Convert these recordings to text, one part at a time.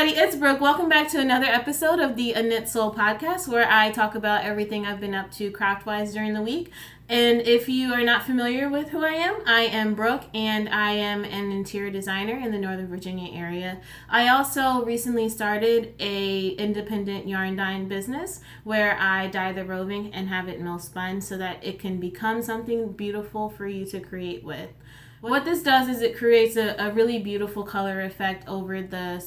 everybody, it's Brooke. Welcome back to another episode of the A Knit Soul podcast, where I talk about everything I've been up to craft-wise during the week. And if you are not familiar with who I am Brooke, and I am an interior designer in the Northern Virginia area. I also recently started a independent yarn dyeing business where I dye the roving and have it mill spun so that it can become something beautiful for you to create with. What this does is it creates a really beautiful color effect over the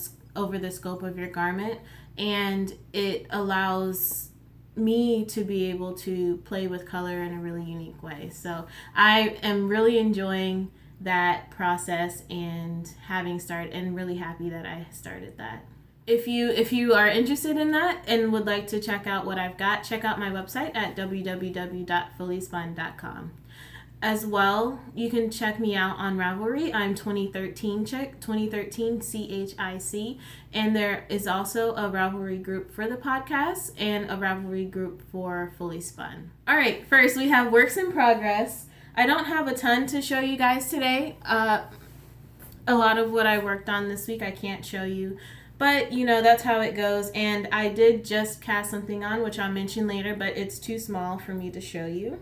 scope of your garment, and it allows me to be able to play with color in a really unique way. So I am really enjoying that process and really happy that I started that. If you are interested in that and would like to check out what I've got, check out my website at www.fullyspun.com. As well, you can check me out on RAVELRY. I'm 2013 CHIC, and there is also a RAVELRY group for the podcast and a RAVELRY group for Fully Spun. All right, first we have works in progress. I don't have a ton to show you guys today. A lot of what I worked on this week I can't show you, but that's how it goes. And I did just cast something on, which I'll mention later, but it's too small for me to show you.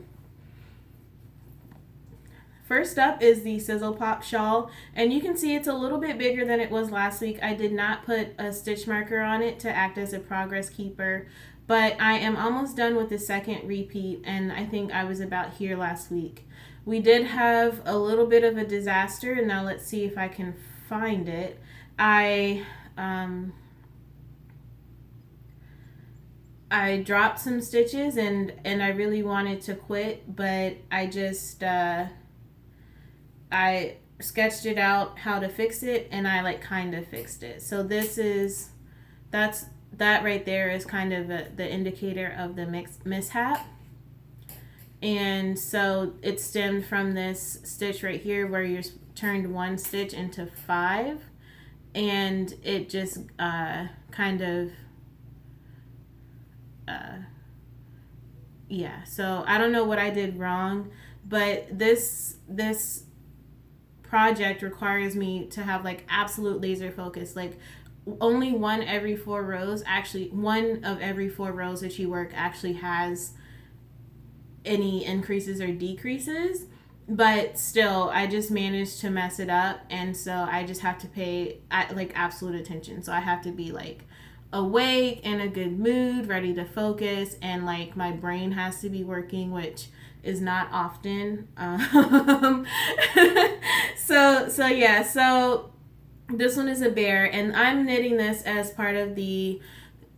First up is the Sizzle Pop Shawl, and you can see it's a little bit bigger than it was last week. I did not put a stitch marker on it to act as a progress keeper, but I am almost done with the second repeat, and I think I was about here last week. We did have a little bit of a disaster, and now let's see if I can find it. I dropped some stitches, and I really wanted to quit, but I just... I sketched it out how to fix it, and I kind of fixed it. So that right there is kind of the indicator of the mishap. And so it stemmed from this stitch right here where you turned one stitch into 5, and it just so I don't know what I did wrong, but this project requires me to have absolute laser focus. Only one of every 4 rows that you work actually has any increases or decreases, but still I just managed to mess it up, and so I just have to pay absolute attention. So I have to be awake, in a good mood, ready to focus, and my brain has to be working, which is not often. So this one is a bear, and I'm knitting this as part of the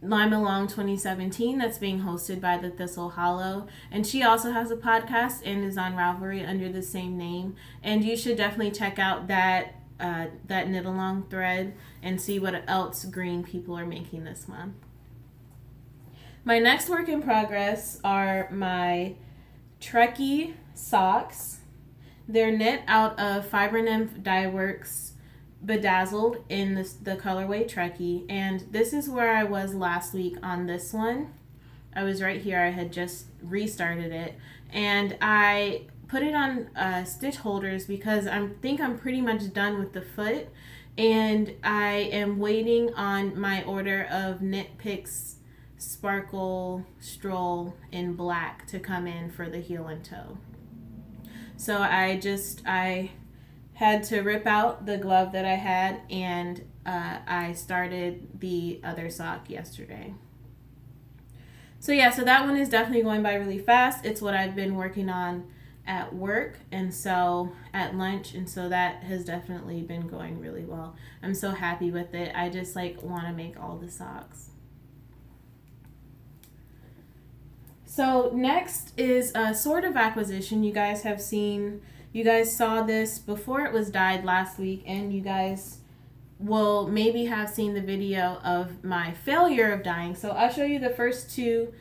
Lyme Along 2017 that's being hosted by the Thistle Hollow, and she also has a podcast and is on RAVELRY under the same name, and you should definitely check out that knit along thread and see what else green people are making this month. My next work in progress are my Trekkie socks. They're knit out of Fiber Nymph Dye Works Bedazzled in the colorway Trekkie, and this is where I was last week on this one. I was right here. I had just restarted it, and I put it on stitch holders because I think I'm pretty much done with the foot, and I am waiting on my order of Knit Picks Sparkle Stroll in black to come in for the heel and toe. So I had to rip out the glove that I had, and I started the other sock yesterday. So that one is definitely going by really fast. It's what I've been working on at work, and so at lunch, and so that has definitely been going really well. I'm so happy with it. I just want to make all the socks. So next is a sort of acquisition. You guys saw this before it was dyed last week, and you guys will maybe have seen the video of my failure of dyeing. So I'll show you the first 2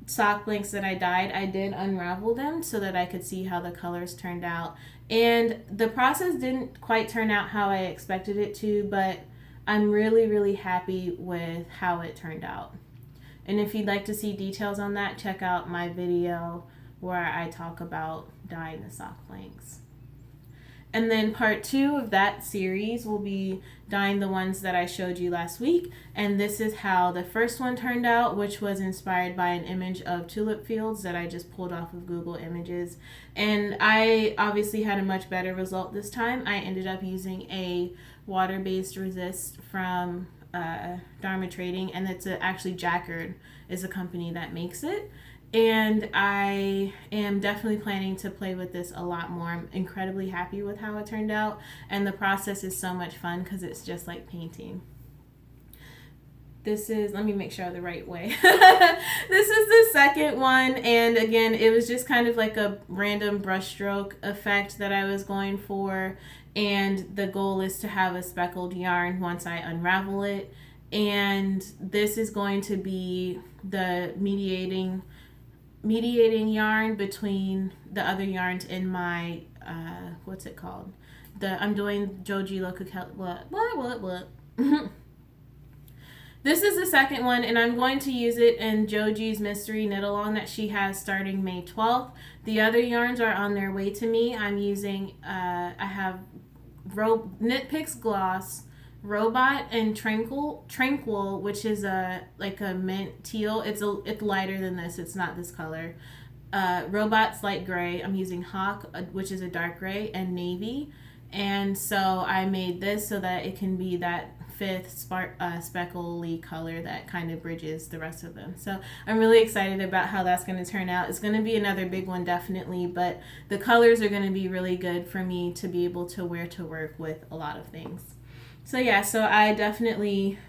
sock blanks that I dyed. I did unravel them so that I could see how the colors turned out. And the process didn't quite turn out how I expected it to, but I'm really, really happy with how it turned out. And if you'd like to see details on that, check out my video where I talk about dyeing the sock blanks. And then part 2 of that series will be dyeing the ones that I showed you last week. And this is how the first one turned out, which was inspired by an image of tulip fields that I just pulled off of Google Images. And I obviously had a much better result this time. I ended up using a water-based resist from Dharma Trading, and it's actually Jackard is a company that makes it. And I am definitely planning to play with this a lot more. I'm incredibly happy with how it turned out. And the process is so much fun because it's just like painting. This is, let me make sure the right way. This is the second one. And again, it was just kind of like a random brushstroke effect that I was going for. And the goal is to have a speckled yarn once I unravel it. And this is going to be the mediating yarn between the other yarns in my what's it called? I'm doing Joji Lokukel. What? This is the second one, and I'm going to use it in Joji's Mystery Knit Along that she has starting May 12th. The other yarns are on their way to me. I'm using I have Knit Picks Gloss, Robot, and Tranquil, which is like a mint teal. It's lighter than this. It's not this color. Robot's light gray. I'm using Hawk, which is a dark gray, and navy. And so I made this so that it can be that fifth speckly color that kind of bridges the rest of them. So I'm really excited about how that's going to turn out. It's going to be another big one, definitely, but the colors are going to be really good for me to be able to wear to work with a lot of things. So yeah, so I definitely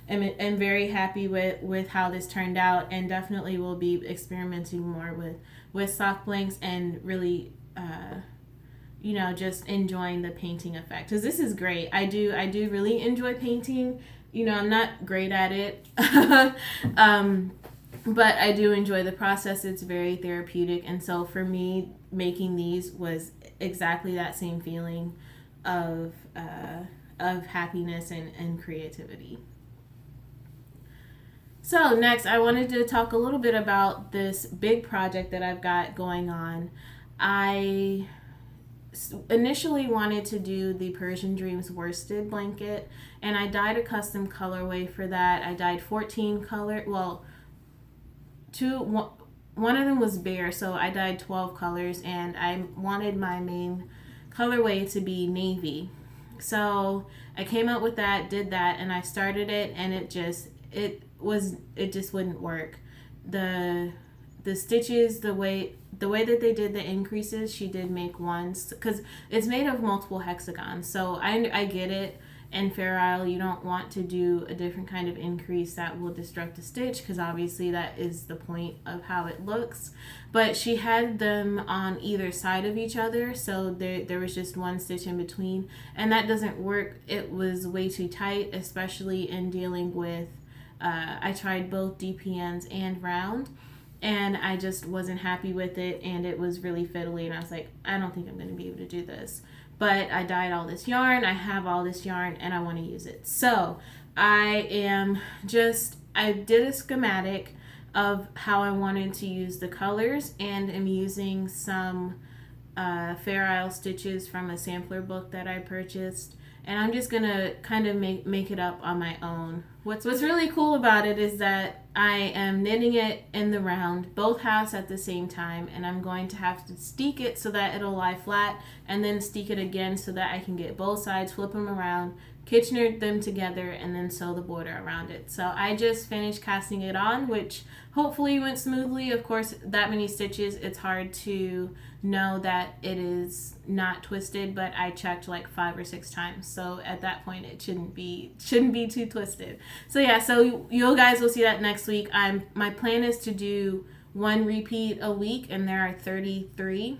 am very happy with how this turned out, and definitely will be experimenting more with soft blanks and really just enjoying the painting effect, because this is great. I do really enjoy painting. I'm not great at it, but I do enjoy the process. It's very therapeutic, and so for me, making these was exactly that same feeling of happiness and creativity. So next, I wanted to talk a little bit about this big project that I've got going on. I initially wanted to do the Persian Dreams worsted blanket, and I dyed a custom colorway for that. I dyed 14 color, one of them was bare, so I dyed 12 colors, and I wanted my main colorway to be navy. So I came up with that, did that, and I started it, and it just wouldn't work. The stitches, the way that they did the increases, she did make ones, because it's made of multiple hexagons. So I get it. In Fair Isle, you don't want to do a different kind of increase that will destruct the stitch, because obviously that is the point of how it looks. But she had them on either side of each other, so there was just one stitch in between, and that doesn't work. It was way too tight, especially in dealing with I tried both DPNs and round, and I just wasn't happy with it, and it was really fiddly, and I was like, I don't think I'm going to be able to do this. But I dyed all this yarn, I have all this yarn, and I want to use it. So I did a schematic of how I wanted to use the colors, and am using some Fair Isle stitches from a sampler book that I purchased. And I'm just going to kind of make it up on my own. What's really cool about it is that I am knitting it in the round, both halves at the same time, and I'm going to have to steek it so that it'll lie flat, and then steek it again so that I can get both sides, flip them around, Kitchener them together, and then sew the border around it. So I just finished casting it on, which hopefully went smoothly. Of course, that many stitches, it's hard to know that it is not twisted, but I checked like 5 or 6 times, so at that point it shouldn't be too twisted. So yeah, so you guys will see that next week. My plan is to do 1 repeat a week, and there are 33.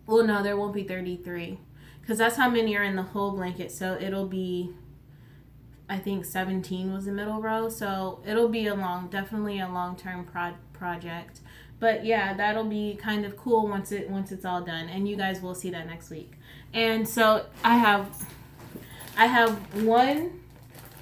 Well, no, there won't be 33, because that's how many are in the whole blanket. So it'll be, I think 17 was the middle row, so it'll be definitely a long-term project. But yeah, that'll be kind of cool once it's all done, and you guys will see that next week. And so I have 1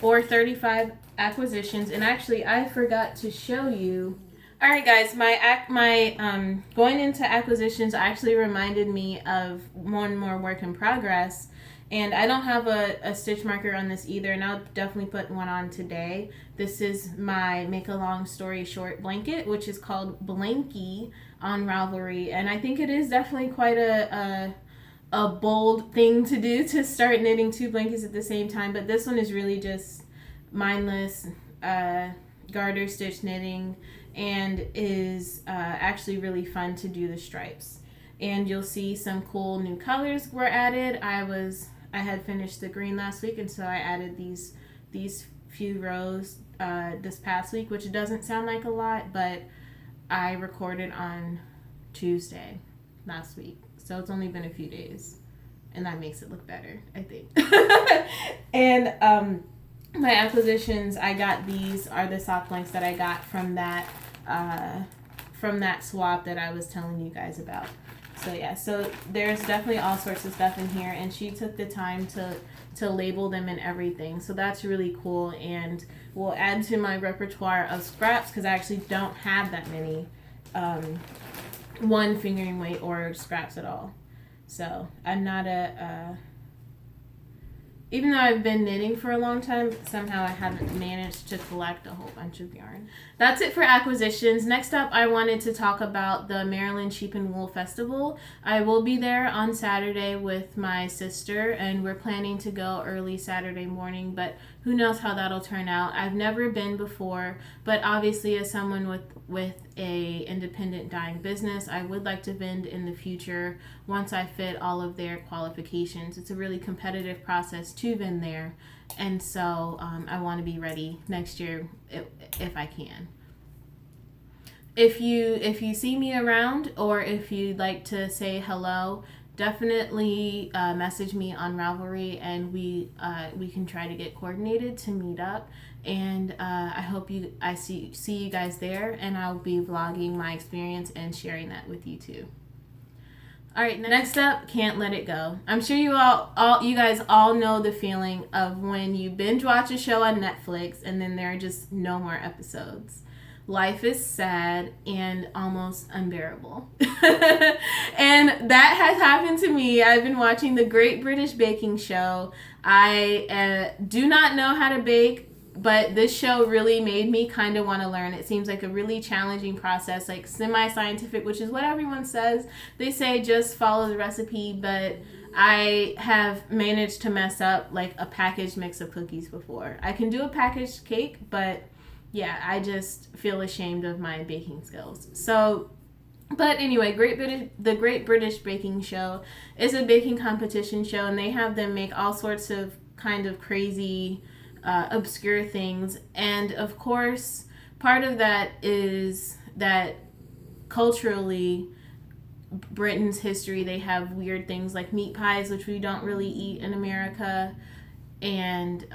or 35 acquisitions, and actually I forgot to show you. All right, guys, my going into acquisitions actually reminded me of one more work in progress. And I don't have a stitch marker on this either, and I'll definitely put one on today. This is my Make a Long Story Short blanket, which is called Blanky on Ravelry. And I think it is definitely quite a bold thing to do, to start knitting 2 blankets at the same time. But this one is really just mindless garter stitch knitting, and is actually really fun to do the stripes. And you'll see some cool new colors were added. I had finished the green last week, and so I added these few rows this past week, which doesn't sound like a lot, but I recorded on Tuesday last week, so it's only been a few days, and that makes it look better, I think. And my acquisitions, I got these are the sock blanks that I got from that swap that I was telling you guys about. So yeah, so there's definitely all sorts of stuff in here, and she took the time to label them and everything. So that's really cool, and will add to my repertoire of scraps, because I actually don't have that many one fingering weight or scraps at all. So I'm not even though I've been knitting for a long time, somehow I haven't managed to collect a whole bunch of yarn. That's it for acquisitions. Next up, I wanted to talk about the Maryland Sheep and Wool Festival. I will be there on Saturday with my sister, and we're planning to go early Saturday morning, but who knows how that'll turn out. I've never been before, but obviously as someone with a independent dyeing business, I would like to vend in the future once I fit all of their qualifications. It's a really competitive process to vend there, and so I want to be ready next year if I can. If you see me around, or if you'd like to say hello, definitely message me on Ravelry, and we can try to get coordinated to meet up. And I hope I see you guys there, and I'll be vlogging my experience and sharing that with you too. All right, next up, Can't Let It Go. I'm sure you guys all know the feeling of when you binge watch a show on Netflix and then there are just no more episodes. Life is sad and almost unbearable. And that has happened to me. I've been watching the Great British Baking Show. I do not know how to bake, but this show really made me kind of want to learn. It seems like a really challenging process, like semi-scientific, which is what everyone says. They say just follow the recipe, but I have managed to mess up like a packaged mix of cookies before. I can do a packaged cake, but yeah, I just feel ashamed of my baking skills. So, but anyway, the Great British Baking Show is a baking competition show, and they have them make all sorts of kind of crazy, obscure things. And of course, part of that is that culturally, Britain's history, they have weird things like meat pies, which we don't really eat in America, and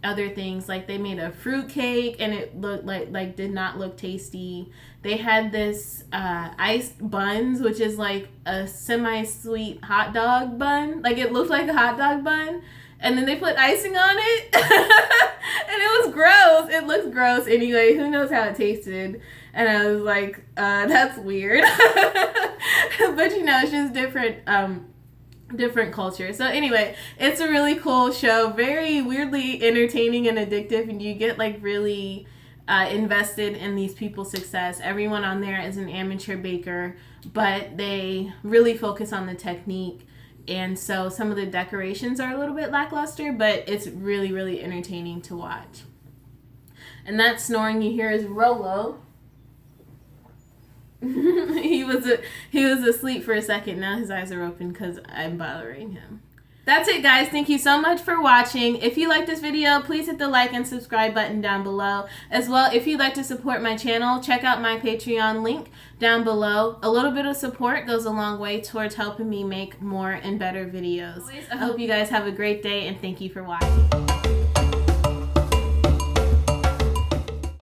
other things like they made a fruit cake and it looked like did not look tasty. They had this iced buns, which is like a semi-sweet hot dog bun. Like it looked like a hot dog bun, and then they put icing on it. And it was gross. It looks gross anyway. Who knows how it tasted? And I was like, that's weird. But you know, it's just different culture. So anyway, it's a really cool show, very weirdly entertaining and addictive, and you get like really invested in these people's success. Everyone on there is an amateur baker, but they really focus on the technique, and so some of the decorations are a little bit lackluster, but it's really, really entertaining to watch. And that snoring you hear is Rolo. he was asleep for a second. Now his eyes are open because I'm bothering him. That's it, guys. Thank you so much for watching. If you like this video, please hit the like and subscribe button down below. As well, if you'd like to support my channel, check out my Patreon link down below. A little bit of support goes a long way towards helping me make more and better videos. I hope you guys have a great day, and thank you for watching.